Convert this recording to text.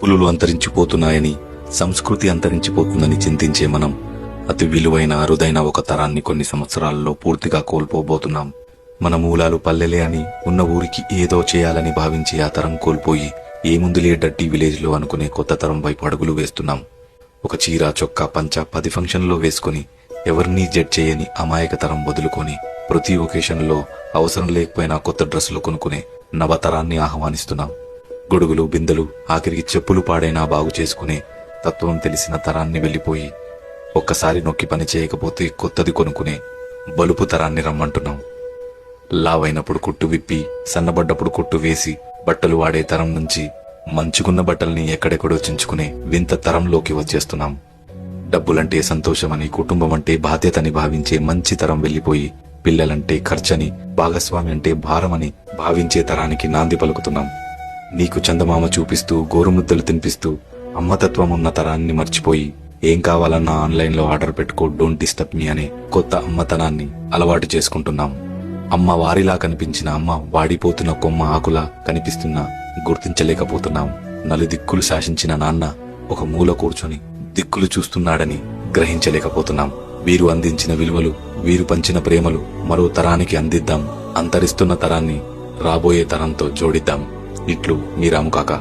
పులులు అంతరించిపోతున్నాయని, సంస్కృతి అంతరించిపోతుందని చింతించే మనం అతి విలువైన అరుదైన ఒక తరాన్ని కొన్ని సంవత్సరాలలో పూర్తిగా కోల్పోబోతున్నాం. మన మూలాలు పల్లెలే అని, ఉన్న ఊరికి ఏదో చేయాలని భావించి ఆ తరం కోల్పోయి ఏముందులే డడ్డీ విలేజ్ లో అనుకునే కొత్త తరం వైపు అడుగులు వేస్తున్నాం. ఒక చీర, చొక్కా, పంచ 10 ఫంక్షన్లో వేసుకుని ఎవరినీ జడ్జ్ చేయని అమాయక తరం వదులుకొని ప్రతి ఒకేషన్లో అవసరం లేకపోయినా కొత్త డ్రెస్సులు కొనుక్కునే నవతరాన్ని ఆహ్వానిస్తున్నాం. గొడుగులు, బిందెలు, ఆఖరికి చెప్పులు పాడైనా బాగు చేసుకునే తత్వం తెలిసిన తరాన్ని వెళ్లిపోయి ఒక్కసారి నొక్కి పని చేయకపోతే కొత్తది కొనుక్కునే బలుపు తరాన్ని రమ్మంటున్నాం. లావైనప్పుడు కుట్టు విప్పి, సన్నబడ్డప్పుడు కుట్టు వేసి బట్టలు వాడే తరం నుంచి మంచుకున్న బట్టల్ని ఎక్కడెక్కడో చించుకునే వింత తరంలోకి వచ్చేస్తున్నాం. డబ్బులంటే సంతోషమని, కుటుంబం అంటే బాధ్యతని భావించే మంచి తరం వెళ్లిపోయి పిల్లలంటే ఖర్చని, భాగస్వామి అంటే భారమని భావించే తరానికి నాంది పలుకుతున్నాం. నీకు చందమామ చూపిస్తూ, గోరుముద్దలు తినిపిస్తూ అమ్మతత్వం ఉన్న తరాన్ని మర్చిపోయి ఏం కావాలన్నా ఆన్లైన్లో ఆర్డర్ పెట్టుకో, డోంట్ డిస్టర్బ్ మీ అనే కొత్త అమ్మతనాన్ని అలవాటు చేసుకుంటున్నాం. అమ్మ వారిలా కనిపించిన అమ్మ వాడిపోతున్న కొమ్మ ఆకులా కనిపిస్తున్నా గుర్తించలేకపోతున్నాం. నలుదిక్కులు శాసించిన నాన్న ఒక మూల కూర్చొని దిక్కులు చూస్తున్నాడని గ్రహించలేకపోతున్నాం. వీరు అందించిన విలువలు, వీరు పంచిన ప్రేమలు మరో తరానికి అందిద్దాం. అంతరిస్తున్న తరాన్ని రాబోయే తరంతో జోడిద్దాం. ఇట్లు మీ రాముకాక.